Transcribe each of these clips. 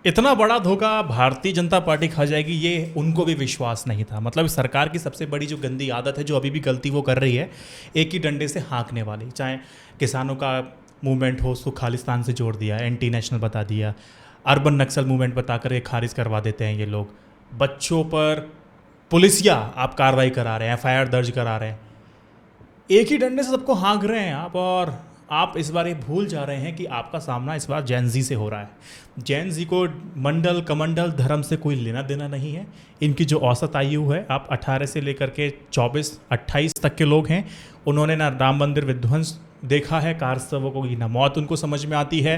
इतना बड़ा धोखा भारतीय जनता पार्टी खा जाएगी ये उनको भी विश्वास नहीं था। मतलब सरकार की सबसे बड़ी जो गंदी आदत है, जो अभी भी गलती वो कर रही है, एक ही डंडे से हाँकने वाली। चाहे किसानों का मूवमेंट हो, उसको खालिस्तान से जोड़ दिया, एंटी नेशनल बता दिया, अर्बन नक्सल मूवमेंट बता कर खारिज करवा देते हैं ये लोग। बच्चों पर पुलिसिया आप कार्रवाई करा रहे हैं, FIR दर्ज करा रहे हैं, एक ही डंडे से सबको हाँक रहे हैं आप। और आप इस बार ये भूल जा रहे हैं कि आपका सामना इस बार जैन जी से हो रहा है। जैन जी को मंडल कमंडल धर्म से कोई लेना देना नहीं है। इनकी जो औसत आयु है, आप 18 से लेकर के 24-28 तक के लोग हैं। उन्होंने ना राम मंदिर विध्वंस देखा है, कारस्तवों की ना मौत उनको समझ में आती है,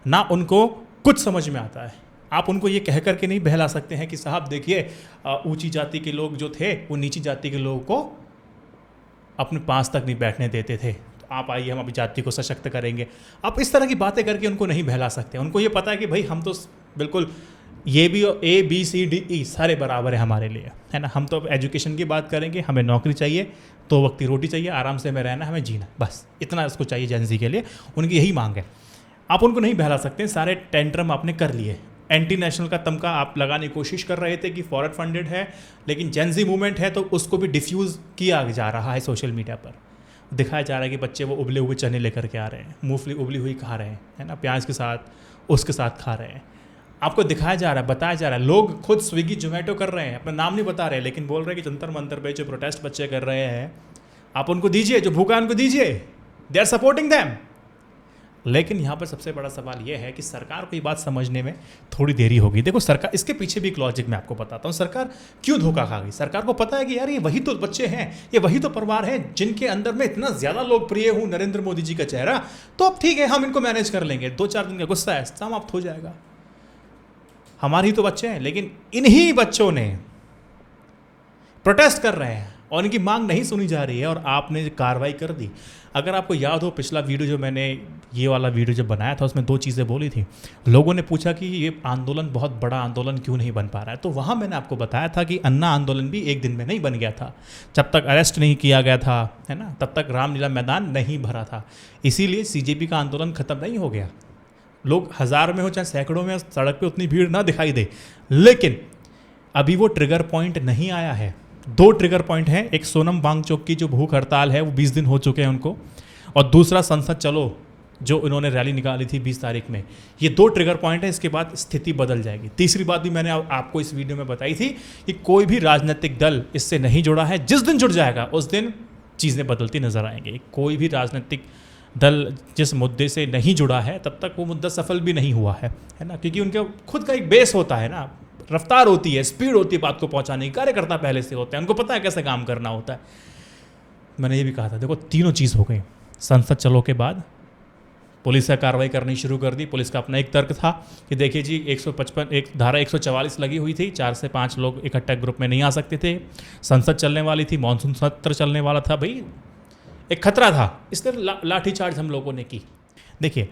ना उनको कुछ समझ में आता है। आप उनको ये कह करके नहीं बहला सकते हैं कि साहब देखिए ऊंची जाति के लोग जो थे वो नीची जाति के लोगों को अपने पास तक नहीं बैठने देते थे, तो आप आइए हम अपनी जाति को सशक्त करेंगे। आप इस तरह की बातें करके उनको नहीं बहला सकते। उनको ये पता है कि भाई हम तो बिल्कुल ये भी ABCDE सारे बराबर है हमारे लिए, है ना। हम तो अब एजुकेशन की बात करेंगे, हमें नौकरी चाहिए, 2 वक्त की रोटी चाहिए, आराम से हमें रहना, हमें जीना, बस इतना उसको चाहिए जेन ज़ी के लिए। उनकी यही मांग है। आप उनको नहीं बहला सकते। सारे टेंट्रम आपने कर लिए। एंटी नेशनल का तमका आप लगाने की कोशिश कर रहे थे कि फॉरवर्ड फंडेड है, लेकिन जेन ज़ी मूवमेंट है तो उसको भी डिफ्यूज़ किया जा रहा है सोशल मीडिया पर। दिखाया जा रहा है कि बच्चे वो उबले हुए चने लेकर के आ रहे हैं, मूंगफली उबली हुई खा रहे हैं, है ना, प्याज के साथ उसके साथ खा रहे हैं। आपको दिखाया जा रहा है, बताया जा रहा है। लोग खुद स्विगी जोमेटो कर रहे हैं, अपना नाम नहीं बता रहे, लेकिन बोल रहे हैं कि जंतर मंतर पे जो प्रोटेस्ट बच्चे कर रहे हैं आप उनको दीजिए, जो भूखा उनको दीजिए, दे आर सपोर्टिंग दैम। लेकिन यहाँ पर सबसे बड़ा सवाल यह है कि सरकार को ये बात समझने में थोड़ी देरी होगी। देखो सरकार, इसके पीछे भी एक लॉजिक मैं आपको बताता हूँ, सरकार क्यों धोखा खा गई। सरकार को पता है कि यार ये वही तो बच्चे हैं, ये वही तो परिवार है जिनके अंदर में इतना ज़्यादा लोकप्रिय हूँ नरेंद्र मोदी जी का चेहरा, तो अब ठीक है हम इनको मैनेज कर लेंगे, 2-4 दिन का गुस्सा है, समाप्त हो जाएगा, हमारे ही तो बच्चे हैं। लेकिन इन्हीं बच्चों ने प्रोटेस्ट कर रहे हैं और इनकी मांग नहीं सुनी जा रही है और आपने कार्रवाई कर दी। अगर आपको याद हो पिछला वीडियो जो मैंने ये वाला वीडियो जो बनाया था उसमें 2 चीज़ें बोली थी। लोगों ने पूछा कि ये आंदोलन बहुत बड़ा आंदोलन क्यों नहीं बन पा रहा है, तो वहाँ मैंने आपको बताया था कि अन्ना आंदोलन भी एक दिन में नहीं बन गया था। जब तक अरेस्ट नहीं किया गया था, है ना, तब तक रामलीला मैदान नहीं भरा था। इसीलिए CJP का आंदोलन ख़त्म नहीं हो गया। लोग 1000 में हो चाहे सैकड़ों में, सड़क पर उतनी भीड़ ना दिखाई दे, लेकिन अभी वो ट्रिगर पॉइंट नहीं आया है। 2 ट्रिगर पॉइंट हैं, एक सोनम वांगचुक की जो भूख हड़ताल है वो 20 दिन हो चुके हैं उनको, और दूसरा संसद चलो जो इन्होंने रैली निकाली थी 20 तारीख में। ये 2 ट्रिगर पॉइंट है, इसके बाद स्थिति बदल जाएगी। तीसरी बात भी मैंने आपको इस वीडियो में बताई थी कि कोई भी राजनीतिक दल इससे नहीं जुड़ा है, जिस दिन जुड़ जाएगा उस दिन चीज़ें बदलती नजर आएंगी। कोई भी राजनीतिक दल जिस मुद्दे से नहीं जुड़ा है तब तक वो मुद्दा सफल भी नहीं हुआ है ना, क्योंकि उनके खुद का एक बेस होता है ना, रफ्तार होती है, स्पीड होती है बात को पहुंचाने की, कार्यकर्ता पहले से होते हैं, उनको पता है कैसे काम करना होता है। मैंने ये भी कहा था, देखो तीनों चीज़ हो गई। संसद चलो के बाद पुलिस का कार्रवाई करनी शुरू कर दी। पुलिस का अपना एक तर्क था कि देखिए जी 155 एक धारा 144 लगी हुई थी, 4 से 5 लोग इकट्ठा ग्रुप में नहीं आ सकते थे। संसद चलने वाली थी, मानसून सत्र चलने वाला था, भाई एक खतरा था, इसलिए लाठीचार्ज हम लोगों ने की। देखिए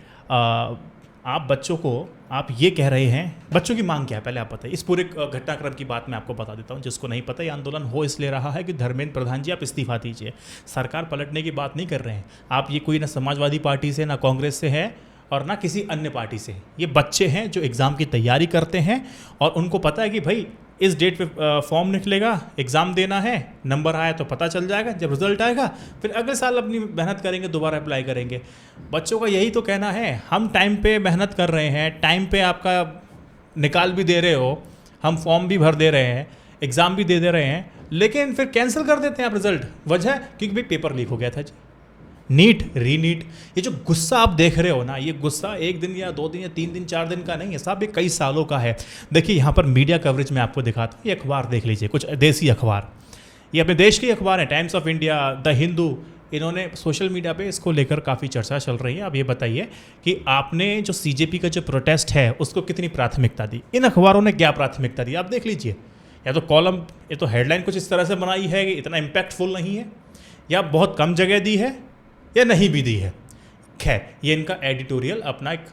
आप बच्चों को आप ये कह रहे हैं, बच्चों की मांग क्या है पहले आप बताइए। इस पूरे घटनाक्रम की बात मैं आपको बता देता हूँ, जिसको नहीं पता। ये आंदोलन हो इसलिए रहा है कि धर्मेंद्र प्रधान जी आप इस्तीफा दीजिए। सरकार पलटने की बात नहीं कर रहे हैं आप। ये कोई ना समाजवादी पार्टी से, ना कांग्रेस से है और ना किसी अन्य पार्टी से। ये बच्चे हैं जो एग्ज़ाम की तैयारी करते हैं और उनको पता है कि भाई इस डेट पे फॉर्म निकलेगा, एग्ज़ाम देना है, नंबर आया तो पता चल जाएगा, जब रिजल्ट आएगा फिर अगले साल अपनी मेहनत करेंगे, दोबारा अप्लाई करेंगे। बच्चों का यही तो कहना है, हम टाइम पे मेहनत कर रहे हैं, टाइम पे आपका निकाल भी दे रहे हो, हम फॉर्म भी भर दे रहे हैं, एग्ज़ाम भी दे रहे हैं, लेकिन फिर कैंसिल कर देते हैं आप रिजल्ट। वजह क्योंकि भाई पेपर लीक हो गया था जी, नीट रीनीट। ये जो गुस्सा आप देख रहे हो ना, ये गुस्सा 1 दिन या 2 दिन या 3 दिन 4 दिन का नहीं है साहब, ये कई सालों का है। देखिए यहाँ पर मीडिया कवरेज में आपको दिखाता हूँ, ये अखबार देख लीजिए, कुछ देसी अखबार, ये अपने देश के अखबार हैं, times of India, the Hindu. इन्होंने सोशल मीडिया पे इसको लेकर काफ़ी चर्चा चल रही है। अब ये बताइए कि आपने जो CJP का जो प्रोटेस्ट है उसको कितनी प्राथमिकता दी, इन अखबारों ने क्या प्राथमिकता दी, आप देख लीजिए। या तो कॉलम, ये तो हेडलाइन कुछ इस तरह से बनाई है कि इतना इम्पैक्टफुल नहीं है, या बहुत कम जगह दी है, या नहीं भी दी है। खैर ये इनका एडिटोरियल अपना एक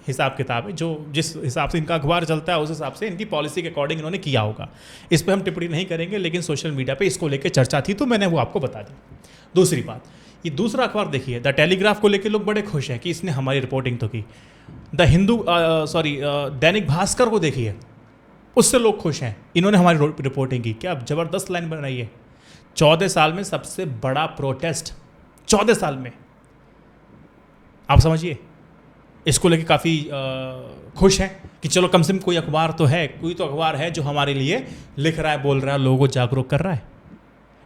हिसाब किताब है, जो जिस हिसाब से इनका अखबार चलता है उस हिसाब से इनकी पॉलिसी के अकॉर्डिंग इन्होंने किया होगा। इस पर हम टिप्पणी नहीं करेंगे, लेकिन सोशल मीडिया पे इसको लेकर चर्चा थी तो मैंने वो आपको बता दी। दूसरी बात, ये दूसरा अखबार देखिए, द टेलीग्राफ को लेकर लोग बड़े खुश हैं कि इसने हमारी रिपोर्टिंग तो की। दैनिक भास्कर को देखिए, उससे लोग खुश हैं। इन्होंने हमारी रिपोर्टिंग की, क्या जबरदस्त लाइन बनाई है। 14 साल में सबसे बड़ा प्रोटेस्ट, 14 साल में, आप समझिए। इसको लेके काफ़ी खुश हैं कि चलो कम से कम कोई अखबार तो है, कोई तो अखबार है जो हमारे लिए लिख रहा है, बोल रहा है, लोगों को जागरूक कर रहा है।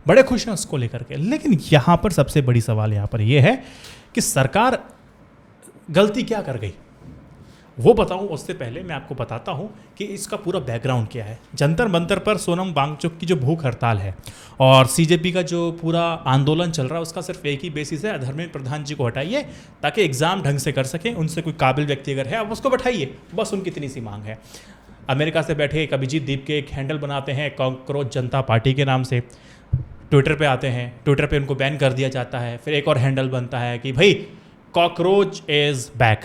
बड़े खुश हैं उसको लेकर के। लेकिन यहाँ पर सबसे बड़ी सवाल यहाँ पर यह है कि सरकार गलती क्या कर गई, वो बताऊं उससे पहले मैं आपको बताता हूं कि इसका पूरा बैकग्राउंड क्या है। जंतर मंतर पर सोनम वांगचुक की जो भूख हड़ताल है और सीजेपी का जो पूरा आंदोलन चल रहा है, उसका सिर्फ एक ही बेसिस है, धर्मेंद्र प्रधान जी को हटाइए ताकि एग्ज़ाम ढंग से कर सकें। उनसे कोई काबिल व्यक्ति अगर है आप उसको बैठाइए, बस उनकी इतनी सी मांग है। अमेरिका से बैठे एक अभिजीत दीप के एक हैंडल बनाते हैं कॉकरोच जनता पार्टी के नाम से, ट्विटर पे आते हैं, ट्विटर पे उनको बैन कर दिया जाता है। फिर एक और हैंडल बनता है कि भाई कॉकरोच इज़ बैक,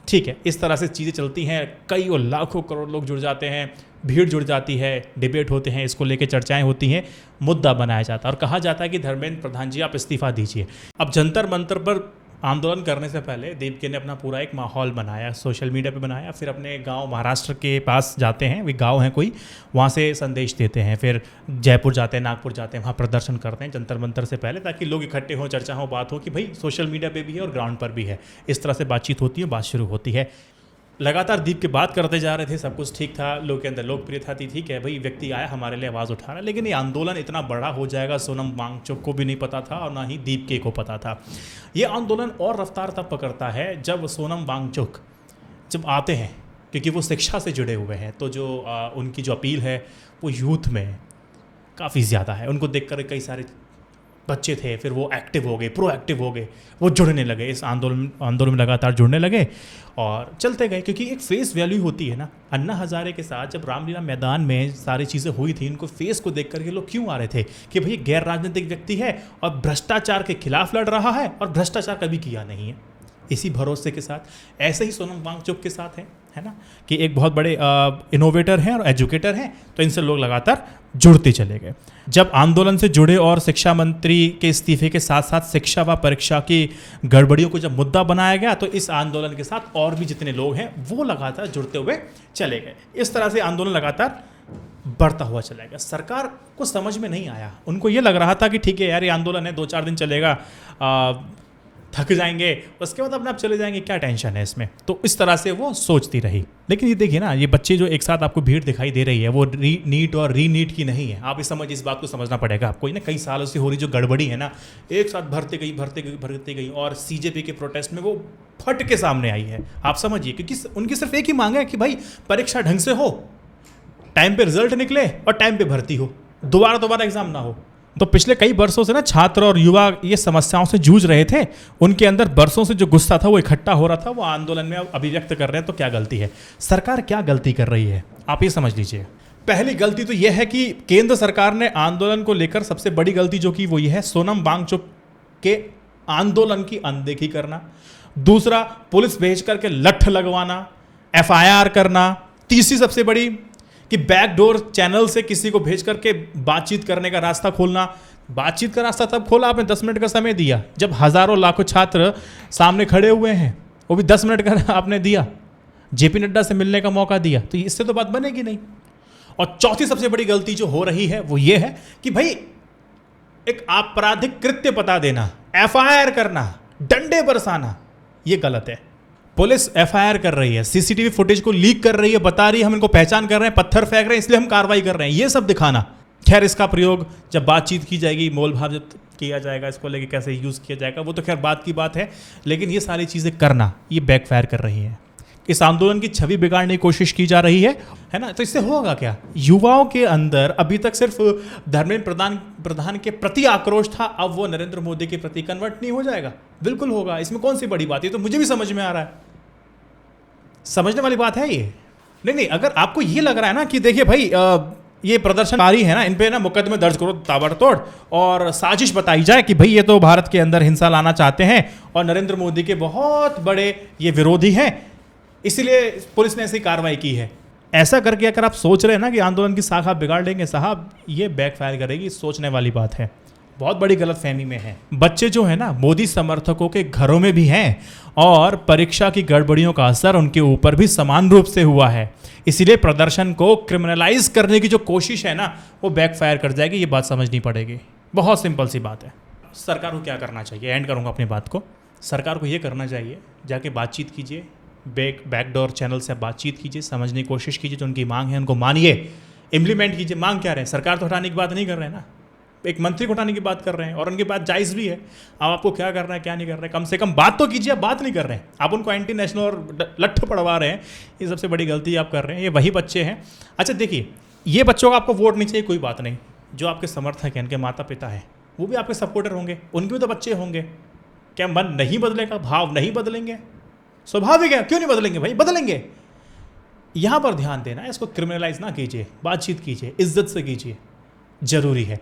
ठीक है। इस तरह से चीज़ें चलती हैं, कई और लाखों करोड़ लोग जुड़ जाते हैं, भीड़ जुड़ जाती है, डिबेट होते हैं, इसको लेके चर्चाएं होती हैं, मुद्दा बनाया जाता है और कहा जाता है कि धर्मेंद्र प्रधान जी आप इस्तीफा दीजिए। अब जंतर मंतर पर आंदोलन करने से पहले दीपके ने अपना पूरा एक माहौल बनाया, सोशल मीडिया पे बनाया, फिर अपने गांव महाराष्ट्र के पास जाते हैं, वे गांव हैं कोई, वहाँ से संदेश देते हैं, फिर जयपुर जाते हैं, नागपुर जाते हैं, वहाँ प्रदर्शन करते हैं जंतर मंतर से पहले, ताकि लोग इकट्ठे हों, चर्चा हो, बात हो कि भाई सोशल मीडिया पे भी है और ग्राउंड पर भी है। इस तरह से बातचीत होती है, बात शुरू होती है। लगातार दीप की बात करते जा रहे थे, सब कुछ ठीक था, लोग के अंदर लोकप्रियता थी, ठीक है भाई व्यक्ति आया हमारे लिए आवाज़ उठा रहा है। लेकिन ये आंदोलन इतना बड़ा हो जाएगा सोनम वांगचुक को भी नहीं पता था और ना ही दीपके को पता था। ये आंदोलन और रफ्तार तब पकड़ता है जब सोनम वांगचुक जब आते हैं, क्योंकि वो शिक्षा से जुड़े हुए हैं, तो जो उनकी जो अपील है वो यूथ में काफ़ी ज़्यादा है। उनको देख कर कई सारे बच्चे थे, फिर वो एक्टिव हो गए, प्रोएक्टिव हो गए, वो जुड़ने लगे, इस आंदोलन में लगातार जुड़ने लगे और चलते गए। क्योंकि एक फेस वैल्यू होती है ना, अन्ना हजारे के साथ जब रामलीला मैदान में सारी चीज़ें हुई थी, इनको फेस को देख करके लोग क्यों आ रहे थे कि भाई गैर राजनीतिक व्यक्ति है और भ्रष्टाचार के खिलाफ लड़ रहा है और भ्रष्टाचार कभी किया नहीं है। इसी भरोसे के साथ ऐसे ही सोनम वांगचुक के साथ है ना, कि एक बहुत बड़े इनोवेटर हैं और एजुकेटर हैं, तो इनसे लोग लगातार जुड़ते चले गए। जब आंदोलन से जुड़े और शिक्षा मंत्री के इस्तीफे के साथ साथ शिक्षा व परीक्षा की गड़बड़ियों को जब मुद्दा बनाया गया, तो इस आंदोलन के साथ और भी जितने लोग हैं वो लगातार जुड़ते हुए चले गए। इस तरह से आंदोलन लगातार बढ़ता हुआ चला गया। सरकार को समझ में नहीं आया, उनको ये लग रहा था कि ठीक है यार ये आंदोलन है, 2-4 दिन चलेगा, थक जाएंगे, उसके बाद अपने आप चले जाएंगे, क्या टेंशन है इसमें। तो इस तरह से वो सोचती रही। लेकिन ये देखिए ना, ये बच्चे जो एक साथ आपको भीड़ दिखाई दे रही है वो नीट और रीनीट की नहीं है। आप इस बात को समझना पड़ेगा आपको। ना कई सालों से हो रही जो गड़बड़ी है ना, एक साथ भरती गई और सीजेपी के प्रोटेस्ट में वो फट के सामने आई है। आप समझिए, क्योंकि उनकी सिर्फ एक ही मांग है कि भाई परीक्षा ढंग से हो, टाइम पे रिजल्ट निकले और टाइम पे भर्ती हो, दोबारा एग्जाम ना हो। तो पिछले कई वर्षों से ना छात्र और युवा ये समस्याओं से जूझ रहे थे, उनके अंदर बरसों से जो गुस्सा था वो इकट्ठा हो रहा था, वो आंदोलन में अभिव्यक्त कर रहे हैं। तो क्या गलती है, सरकार क्या गलती कर रही है, आप ये समझ लीजिए। पहली गलती तो यह है कि केंद्र सरकार ने आंदोलन को लेकर सबसे बड़ी गलती जो की वो ये है, सोनम वांगचुक के आंदोलन की अनदेखी करना। दूसरा, पुलिस भेज करके लठ लगवाना, FIR करना। तीसरी सबसे बड़ी कि बैकडोर चैनल से किसी को भेज करके बातचीत करने का रास्ता खोलना। बातचीत का रास्ता तब खोला आपने 10 मिनट का समय दिया, जब हजारों लाखों छात्र सामने खड़े हुए हैं, वो भी 10 मिनट का आपने दिया, JP नड्डा से मिलने का मौका दिया, तो इससे तो बात बनेगी नहीं। और चौथी सबसे बड़ी गलती जो हो रही है वो ये है कि भाई एक आपराधिक कृत्य बता देना, FIR करना, डंडे बरसाना, ये गलत है। पुलिस FIR कर रही है, CCTV फुटेज को लीक कर रही है, बता रही है हम इनको पहचान कर रहे हैं, पत्थर फेंक रहे हैं इसलिए हम कार्रवाई कर रहे हैं, ये सब दिखाना। खैर इसका प्रयोग जब बातचीत की जाएगी, मोल भाव जब किया जाएगा, इसको लेके कैसे यूज़ किया जाएगा वो तो खैर बात की बात है, लेकिन ये सारी चीज़ें करना ये बैकफायर कर रही है। इस आंदोलन की छवि बिगाड़ने की कोशिश की जा रही है ना। तो इससे होगा क्या, युवाओं के अंदर अभी तक सिर्फ धर्मेंद्र प्रधान के प्रति आक्रोश था, अब वो नरेंद्र मोदी के प्रति कन्वर्ट नहीं हो जाएगा? बिल्कुल होगा, इसमें कौन सी बड़ी बात है, तो मुझे भी समझ में आ रहा है, समझने वाली बात है ये। नहीं, अगर आपको ये लग रहा है ना कि देखिए भाई ये प्रदर्शनकारी है ना, इन पे ना मुकदमे दर्ज करो ताबड़तोड़ और साजिश बताई जाए कि भाई ये तो भारत के अंदर हिंसा लाना चाहते हैं और नरेंद्र मोदी के बहुत बड़े ये विरोधी हैं, इसीलिए पुलिस ने ऐसी कार्रवाई की है। ऐसा करके अगर आप सोच रहे हैं ना कि आंदोलन की शाखा बिगाड़ लेंगे, साहब ये बैकफायर करेगी, सोचने वाली बात है। बहुत बड़ी गलतफहमी में है। बच्चे जो है ना मोदी समर्थकों के घरों में भी हैं और परीक्षा की गड़बड़ियों का असर उनके ऊपर भी समान रूप से हुआ है। इसीलिए प्रदर्शन को क्रिमिनलाइज करने की जो कोशिश है ना वो बैकफायर कर जाएगी, ये बात समझनी पड़ेगी। बहुत सिंपल सी बात है। सरकार को क्या करना चाहिए, एंड करूँगा अपनी बात को। सरकार को ये करना चाहिए, जाके बातचीत कीजिए, बैकडोर चैनल से बातचीत कीजिए, समझने की कोशिश कीजिए, जो उनकी मांग है उनको मानिए, इम्प्लीमेंट कीजिए। मांग क्या रहे हैं? सरकार तो हटाने की बात नहीं कर रहे हैं ना, एक मंत्री को उठाने की बात कर रहे हैं और उनकी बात जायज़ भी है। अब आपको क्या करना है क्या नहीं कर रहे हैं, कम से कम बात तो कीजिए। आप बात नहीं कर रहे हैं, आप उनको एंटी नेशनल और लट्ठ पढ़वा रहे हैं। ये सबसे बड़ी गलती आप कर रहे हैं। ये वही बच्चे हैं। अच्छा देखिए, ये बच्चों को आपको वोट नहीं चाहिए, कोई बात नहीं। जो आपके समर्थक हैं, उनके माता पिता हैं, वो भी आपके सपोर्टर होंगे, उनके भी तो बच्चे होंगे। क्या मन नहीं बदलेगा, भाव नहीं बदलेंगे? स्वाभाविक है, क्यों नहीं बदलेंगे भाई, बदलेंगे। यहाँ पर ध्यान देना है, इसको क्रिमिनलाइज ना कीजिए, बातचीत कीजिए, इज्जत से कीजिए, जरूरी है।